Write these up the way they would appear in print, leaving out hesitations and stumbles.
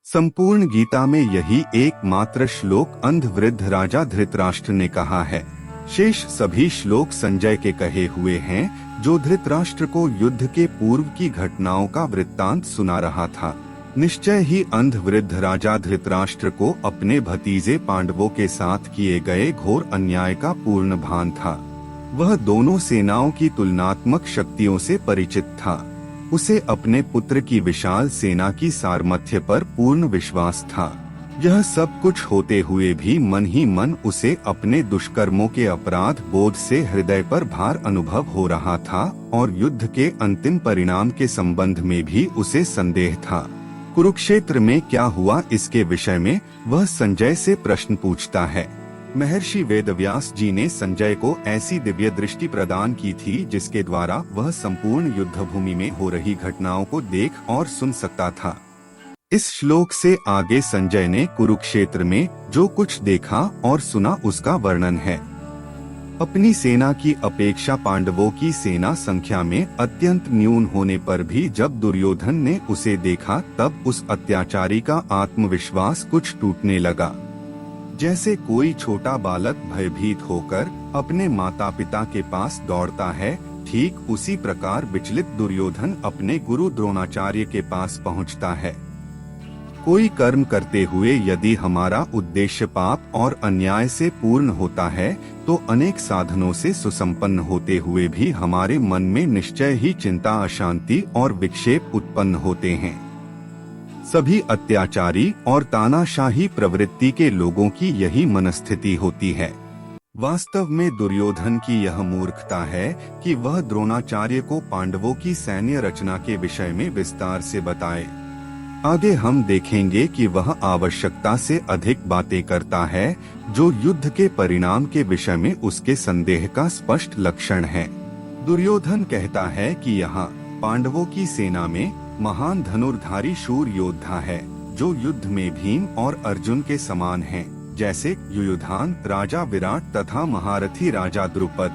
संपूर्ण गीता में यही एकमात्र श्लोक अंध वृद्ध राजा धृतराष्ट्र ने कहा है। शेष सभी श्लोक संजय के कहे हुए हैं, जो धृतराष्ट्र को युद्ध के पूर्व की घटनाओं का वृत्तांत सुना रहा था। निश्चय ही अंध वृद्ध राजा धृतराष्ट्र को अपने भतीजे पांडवों के साथ किए गए घोर अन्याय का पूर्ण भान था। वह दोनों सेनाओं की तुलनात्मक शक्तियों से परिचित था। उसे अपने पुत्र की विशाल सेना की सामर्थ्य पर पूर्ण विश्वास था। यह सब कुछ होते हुए भी मन ही मन उसे अपने दुष्कर्मों के अपराध बोध से हृदय पर भार अनुभव हो रहा था और युद्ध के अंतिम परिणाम के संबंध में भी उसे संदेह था। कुरुक्षेत्र में क्या हुआ, इसके विषय में वह संजय से प्रश्न पूछता है। महर्षि वेदव्यास जी ने संजय को ऐसी दिव्य दृष्टि प्रदान की थी जिसके द्वारा वह संपूर्ण युद्ध भूमि में हो रही घटनाओं को देख और सुन सकता था। इस श्लोक से आगे संजय ने कुरुक्षेत्र में जो कुछ देखा और सुना उसका वर्णन है। अपनी सेना की अपेक्षा पांडवों की सेना संख्या में अत्यंत न्यून होने पर भी जब दुर्योधन ने उसे देखा तब उस अत्याचारी का आत्मविश्वास कुछ टूटने लगा। जैसे कोई छोटा बालक भयभीत होकर अपने माता पिता के पास दौड़ता है, ठीक उसी प्रकार विचलित दुर्योधन अपने गुरु द्रोणाचार्य के पास पहुंचता है। कोई कर्म करते हुए यदि हमारा उद्देश्य पाप और अन्याय से पूर्ण होता है तो अनेक साधनों से सुसंपन्न होते हुए भी हमारे मन में निश्चय ही चिंता, अशांति और विक्षेप उत्पन्न होते हैं। सभी अत्याचारी और तानाशाही प्रवृत्ति के लोगों की यही मनस्थिति होती है। वास्तव में दुर्योधन की यह मूर्खता है कि वह द्रोणाचार्य को पांडवों की सैन्य रचना के विषय में विस्तार से बताए। आगे हम देखेंगे कि वह आवश्यकता से अधिक बातें करता है, जो युद्ध के परिणाम के विषय में उसके संदेह का स्पष्ट लक्षण है। दुर्योधन कहता है कि यहाँ पांडवों की सेना में महान धनुर्धारी शूर योद्धा है, जो युद्ध में भीम और अर्जुन के समान हैं, जैसे युयुधान, राजा विराट तथा महारथी राजा द्रुपद,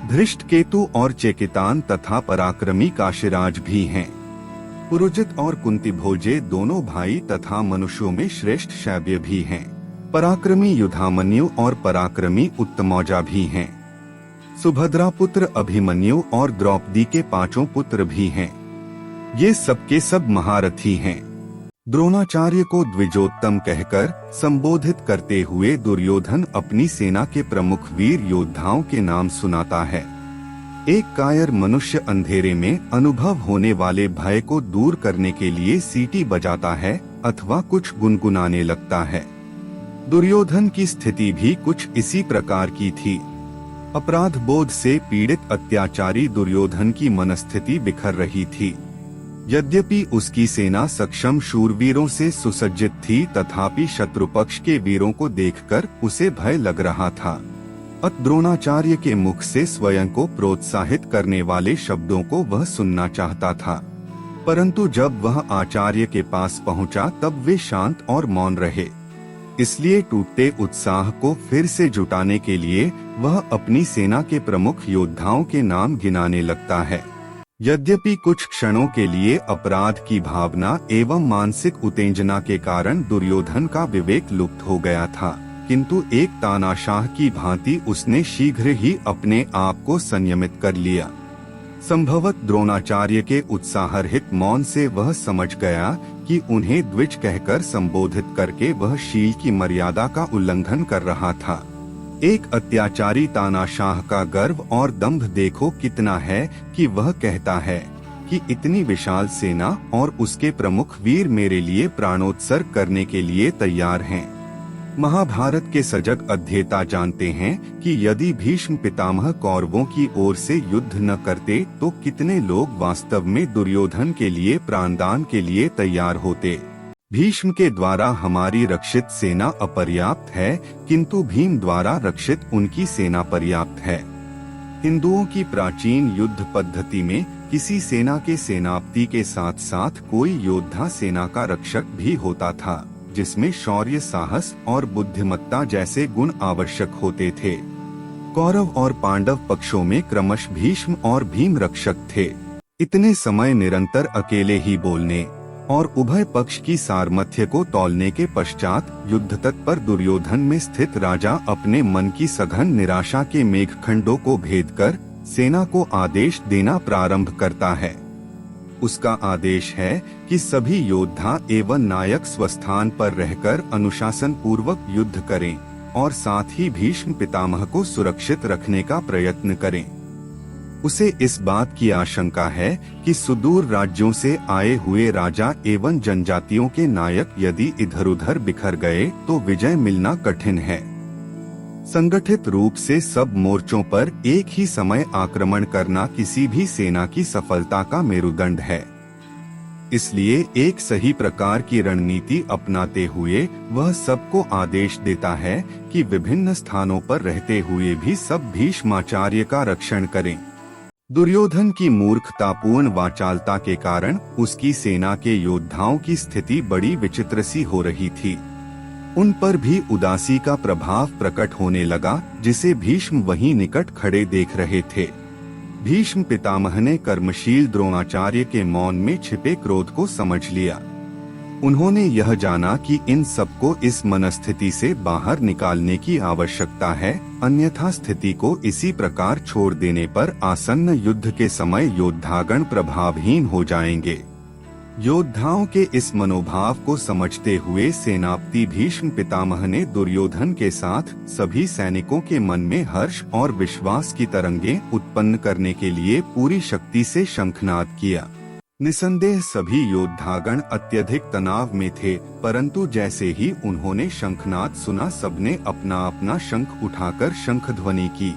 धृष्टकेतु और चेकितान तथा पराक्रमी काशीराज भी हैं। पुरुजित और कुंती भोजे दोनों भाई तथा मनुष्यों में श्रेष्ठ शैब्य भी हैं। पराक्रमी युधामन्यु और पराक्रमी उत्तमौजा भी हैं। सुभद्रा पुत्र अभिमन्यु और द्रौपदी के 5 पुत्र भी हैं। ये सबके सब महारथी हैं। द्रोणाचार्य को द्विजोत्तम कहकर संबोधित करते हुए दुर्योधन अपनी सेना के प्रमुख वीर योद्धाओं के नाम सुनाता है। एक कायर मनुष्य अंधेरे में अनुभव होने वाले भय को दूर करने के लिए सीटी बजाता है अथवा कुछ गुनगुनाने लगता है। दुर्योधन की स्थिति भी कुछ इसी प्रकार की थी। अपराध बोध से पीड़ित अत्याचारी दुर्योधन की मनस्थिति बिखर रही थी। यद्यपि उसकी सेना सक्षम शूरवीरों से सुसज्जित थी, तथापि शत्रु पक्ष के वीरों को देखकर उसे भय लग रहा था। द्रोणाचार्य के मुख से स्वयं को प्रोत्साहित करने वाले शब्दों को वह सुनना चाहता था, परंतु जब वह आचार्य के पास पहुंचा तब वे शांत और मौन रहे। इसलिए टूटते उत्साह को फिर से जुटाने के लिए वह अपनी सेना के प्रमुख योद्धाओं के नाम गिनाने लगता है। यद्यपि कुछ क्षणों के लिए अपराध की भावना एवं मानसिक उत्तेजना के कारण दुर्योधन का विवेक लुप्त हो गया था, किंतु एक तानाशाह की भांति उसने शीघ्र ही अपने आप को संयमित कर लिया। संभवत द्रोणाचार्य के उत्साहरहित मौन से वह समझ गया कि उन्हें द्विज कहकर संबोधित करके वह शील की मर्यादा का उल्लंघन कर रहा था। एक अत्याचारी तानाशाह का गर्व और दंभ देखो कितना है कि वह कहता है कि इतनी विशाल सेना और उसके प्रमुख वीर मेरे लिए प्राणोत्सर्ग करने के लिए तैयार हैं। महाभारत के सजग अध्येता जानते हैं कि यदि भीष्म पितामह कौरवों की ओर से युद्ध न करते तो कितने लोग वास्तव में दुर्योधन के लिए प्राणदान के लिए तैयार होते। भीष्म के द्वारा हमारी रक्षित सेना अपर्याप्त है, किंतु भीम द्वारा रक्षित उनकी सेना पर्याप्त है। हिंदुओं की प्राचीन युद्ध पद्धति में किसी सेना के सेनापति के साथ साथ कोई योद्धा सेना का रक्षक भी होता था, जिसमें शौर्य, साहस और बुद्धिमत्ता जैसे गुण आवश्यक होते थे। कौरव और पांडव पक्षों में क्रमश भीष्म और भीम रक्षक थे। इतने समय निरंतर अकेले ही बोलने और उभय पक्ष की सामर्थ्य को तौलने के पश्चात युद्ध तट पर दुर्योधन में स्थित राजा अपने मन की सघन निराशा के मेघखंडों को भेद कर सेना को आदेश देना प्रारंभ करता है। उसका आदेश है कि सभी योद्धा एवं नायक स्वस्थान पर रहकर अनुशासन पूर्वक युद्ध करें और साथ ही भीष्म पितामह को सुरक्षित रखने का प्रयत्न करें। उसे इस बात की आशंका है कि सुदूर राज्यों से आए हुए राजा एवं जनजातियों के नायक यदि इधर-उधर बिखर गए तो विजय मिलना कठिन है। संगठित रूप से सब मोर्चों पर एक ही समय आक्रमण करना किसी भी सेना की सफलता का मेरुदंड है। इसलिए एक सही प्रकार की रणनीति अपनाते हुए वह सबको आदेश देता है कि विभिन्न स्थानों पर रहते हुए भी सब भीष्माचार्य का रक्षण करें। दुर्योधन की मूर्खतापूर्ण वाचालता के कारण उसकी सेना के योद्धाओं की स्थिति बड़ी विचित्र सी हो रही थी। उन पर भी उदासी का प्रभाव प्रकट होने लगा, जिसे भीष्म वहीं निकट खड़े देख रहे थे। भीष्म पितामह ने कर्मशील द्रोणाचार्य के मौन में छिपे क्रोध को समझ लिया। उन्होंने यह जाना कि इन सबको इस मनस्थिति से बाहर निकालने की आवश्यकता है, अन्यथा स्थिति को इसी प्रकार छोड़ देने पर आसन्न युद्ध के समय योद्धागण प्रभावहीन हो जाएंगे। योद्धाओं के इस मनोभाव को समझते हुए सेनापति भीष्म पितामह ने दुर्योधन के साथ सभी सैनिकों के मन में हर्ष और विश्वास की तरंगें उत्पन्न करने के लिए पूरी शक्ति से शंखनाद किया। निसंदेह सभी योद्धागण अत्यधिक तनाव में थे, परंतु जैसे ही उन्होंने शंखनाद सुना सबने अपना अपना शंख उठाकर शंखध्वनि की।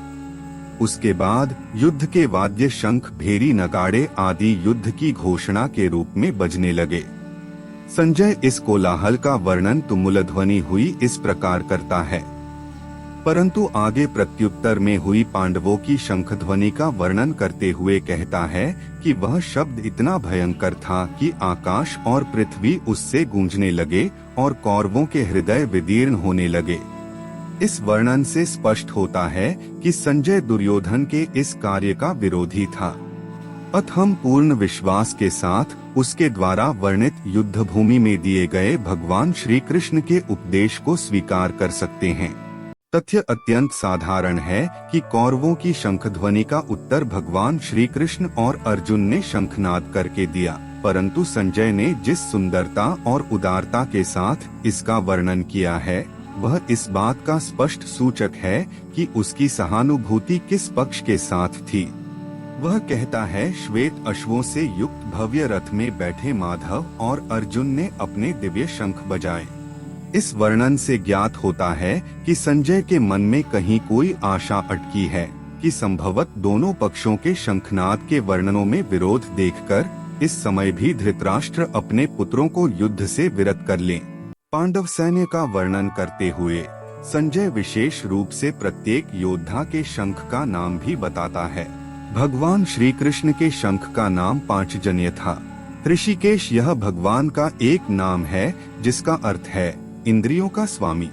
उसके बाद युद्ध के वाद्य शंख, भेरी, नगाड़े आदि युद्ध की घोषणा के रूप में बजने लगे। संजय इस कोलाहल का वर्णन तुमुलध्वनि हुई इस प्रकार करता है, परंतु आगे प्रत्युत्तर में हुई पांडवों की शंखध्वनि का वर्णन करते हुए कहता है कि वह शब्द इतना भयंकर था कि आकाश और पृथ्वी उससे गूंजने लगे और कौरवों के हृदय विदीर्ण होने लगे। इस वर्णन से स्पष्ट होता है कि संजय दुर्योधन के इस कार्य का विरोधी था। अतः हम पूर्ण विश्वास के साथ उसके द्वारा वर्णित युद्ध भूमि में दिए गए भगवान श्री कृष्ण के उपदेश को स्वीकार कर सकते हैं। तथ्य अत्यंत साधारण है कि कौरवों की शंखध्वनि का उत्तर भगवान श्री कृष्ण और अर्जुन ने शंखनाद करके दिया, परंतु संजय ने जिस सुंदरता और उदारता के साथ इसका वर्णन किया है वह इस बात का स्पष्ट सूचक है कि उसकी सहानुभूति किस पक्ष के साथ थी। वह कहता है, श्वेत अश्वों से युक्त भव्य रथ में बैठे माधव और अर्जुन ने अपने दिव्य शंख बजाए। इस वर्णन से ज्ञात होता है कि संजय के मन में कहीं कोई आशा अटकी है कि संभवत दोनों पक्षों के शंखनाद के वर्णनों में विरोध देखकर इस समय भी धृतराष्ट्र अपने पुत्रों को युद्ध से विरत कर लें। पांडव सैन्य का वर्णन करते हुए संजय विशेष रूप से प्रत्येक योद्धा के शंख का नाम भी बताता है। भगवान श्री कृष्ण के शंख का नाम पांचजन्य था। ऋषिकेश यह भगवान का एक नाम है जिसका अर्थ है इंद्रियों का स्वामी,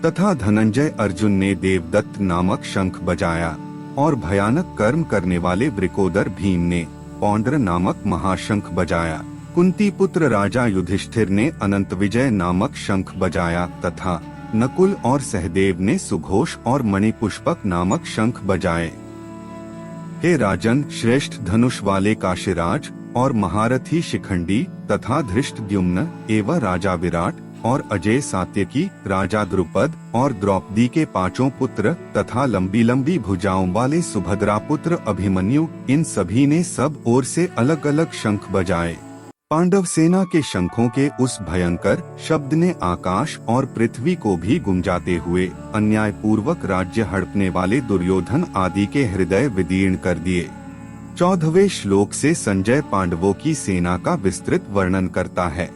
तथा धनंजय अर्जुन ने देवदत्त नामक शंख बजाया और भयानक कर्म करने वाले वृकोदर भीम ने पौंड्र नामक महाशंख बजाया। कुंती पुत्र राजा युधिष्ठिर ने अनंत विजय नामक शंख बजाया तथा नकुल और सहदेव ने सुघोष और मणिपुष्पक नामक शंख बजाए। हे राजन, श्रेष्ठ धनुष वाले काशीराज और महारथी शिखंडी तथा धृष्टद्युम्न एवं राजा विराट और अजय सात्यकी, राजा द्रुपद और द्रौपदी के पांचों पुत्र तथा लंबी लंबी भुजाओं वाले सुभद्रा पुत्र अभिमन्यु, इन सभी ने सब ओर से अलग अलग शंख बजाए। पांडव सेना के शंखों के उस भयंकर शब्द ने आकाश और पृथ्वी को भी गुंजाते हुए अन्याय पूर्वक राज्य हड़पने वाले दुर्योधन आदि के हृदय विदीर्ण कर दिए। 14वें श्लोक से संजय पांडवों की सेना का विस्तृत वर्णन करता है।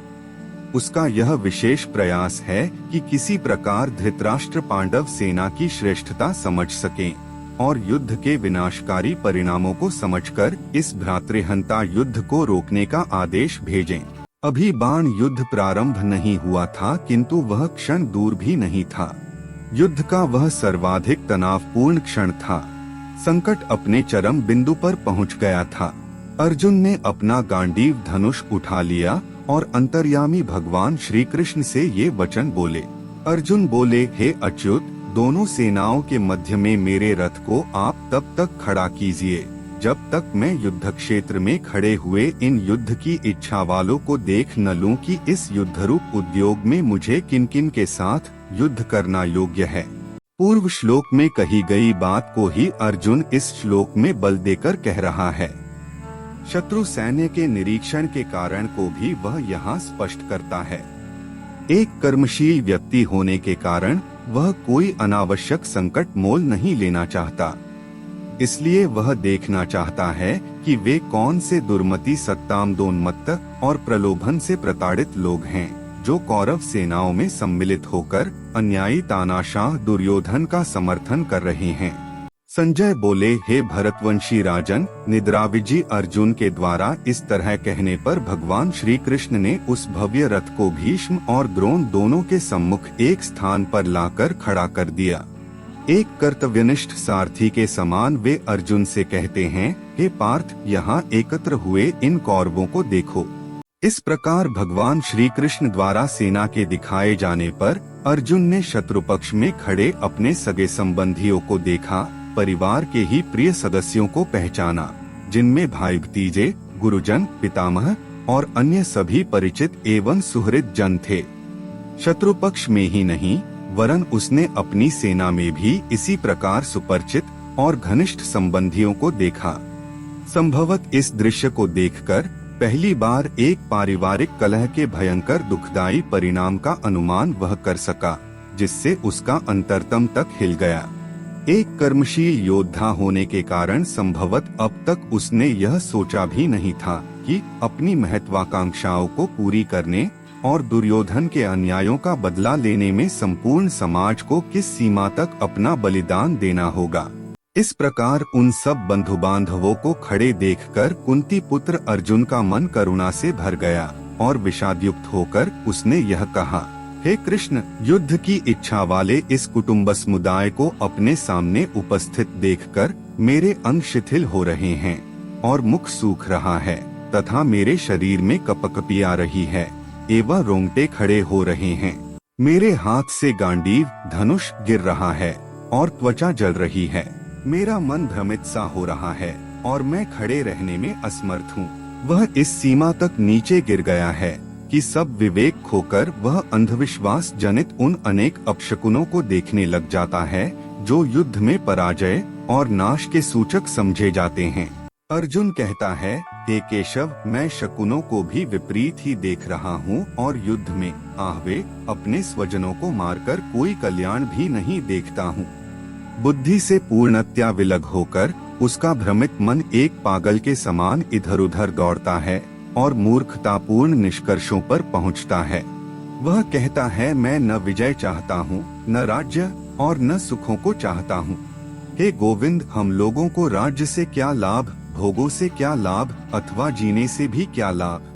उसका यह विशेष प्रयास है कि किसी प्रकार धृतराष्ट्र पांडव सेना की श्रेष्ठता समझ सकें और युद्ध के विनाशकारी परिणामों को समझकर इस भ्रातृहंता युद्ध को रोकने का आदेश भेजें। अभी बाण युद्ध प्रारंभ नहीं हुआ था, किंतु वह क्षण दूर भी नहीं था। युद्ध का वह सर्वाधिक तनावपूर्ण क्षण था। संकट अपने चरम बिंदु पर पहुंच गया था। अर्जुन ने अपना गांडीव धनुष उठा लिया और अंतर्यामी भगवान श्री कृष्ण से ये वचन बोले। अर्जुन बोले, हे अच्युत, दोनों सेनाओं के मध्य में मेरे रथ को आप तब तक खड़ा कीजिए जब तक मैं युद्ध क्षेत्र में खड़े हुए इन युद्ध की इच्छा वालों को देख न लूं कि इस युद्धरूप उद्योग में मुझे किन किन के साथ युद्ध करना योग्य है। पूर्व श्लोक में कही गई बात को ही अर्जुन इस श्लोक में बल देकर कह रहा है। शत्रु सैन्य के निरीक्षण के कारण को भी वह यहाँ स्पष्ट करता है। एक कर्मशील व्यक्ति होने के कारण वह कोई अनावश्यक संकट मोल नहीं लेना चाहता, इसलिए वह देखना चाहता है कि वे कौन से दुर्मति, सत्तामदोन्मत्त और प्रलोभन से प्रताड़ित लोग हैं जो कौरव सेनाओं में सम्मिलित होकर अन्यायी तानाशाह दुर्योधन का समर्थन कर रहे हैं। संजय बोले, हे भरतवंशी राजन, निद्राविजी अर्जुन के द्वारा इस तरह कहने पर भगवान श्री कृष्ण ने उस भव्य रथ को भीष्म और द्रोण दोनों के सम्मुख एक स्थान पर लाकर खड़ा कर दिया। एक कर्तव्यनिष्ठ सारथी के समान वे अर्जुन से कहते हैं, हे पार्थ, यहाँ एकत्र हुए इन कौरवों को देखो। इस प्रकार भगवान श्री कृष्ण द्वारा सेना के दिखाए जाने पर अर्जुन ने शत्रु पक्ष में खड़े अपने सगे संबंधियों को देखा, परिवार के ही प्रिय सदस्यों को पहचाना, जिनमें भाई भतीजे, गुरुजन, पितामह और अन्य सभी परिचित एवं सुहृद जन थे। शत्रु पक्ष में ही नहीं वरन उसने अपनी सेना में भी इसी प्रकार सुपरिचित और घनिष्ठ संबंधियों को देखा। संभवत इस दृश्य को देखकर पहली बार एक पारिवारिक कलह के भयंकर दुखदायी परिणाम का अनुमान वह कर सका, जिससे उसका अंतरतम तक हिल गया। एक कर्मशील योद्धा होने के कारण संभवत अब तक उसने यह सोचा भी नहीं था कि अपनी महत्वाकांक्षाओं को पूरी करने और दुर्योधन के अन्यायों का बदला लेने में संपूर्ण समाज को किस सीमा तक अपना बलिदान देना होगा। इस प्रकार उन सब बंधु बांधवों को खड़े देखकर कुंती पुत्र अर्जुन का मन करुणा से भर गया और विषादयुक्त होकर उसने यह कहा, हे कृष्ण, युद्ध की इच्छा वाले इस कुटुंब समुदाय को अपने सामने उपस्थित देखकर मेरे अंग शिथिल हो रहे हैं और मुख सूख रहा है तथा मेरे शरीर में कपकपी आ रही है एवं रोंगटे खड़े हो रहे हैं। मेरे हाथ से गांडीव धनुष गिर रहा है और त्वचा जल रही है। मेरा मन भ्रमित सा हो रहा है और मैं खड़े रहने में असमर्थ हूँ। वह इस सीमा तक नीचे गिर गया है कि सब विवेक खोकर वह अंधविश्वास जनित उन अनेक अपशकुनों को देखने लग जाता है जो युद्ध में पराजय और नाश के सूचक समझे जाते हैं। अर्जुन कहता है, हे केशव, मैं शकुनों को भी विपरीत ही देख रहा हूँ और युद्ध में आहवे अपने स्वजनों को मारकर कोई कल्याण भी नहीं देखता हूँ। बुद्धि से पूर्णतया विलग होकर उसका भ्रमित मन एक पागल के समान इधर उधर दौड़ता है और मूर्खतापूर्ण निष्कर्षों पर पहुँचता है। वह कहता है, मैं न विजय चाहता हूँ, न राज्य और न सुखों को चाहता हूँ। हे गोविंद, हम लोगों को राज्य से क्या लाभ, भोगों से क्या लाभ अथवा जीने से भी क्या लाभ।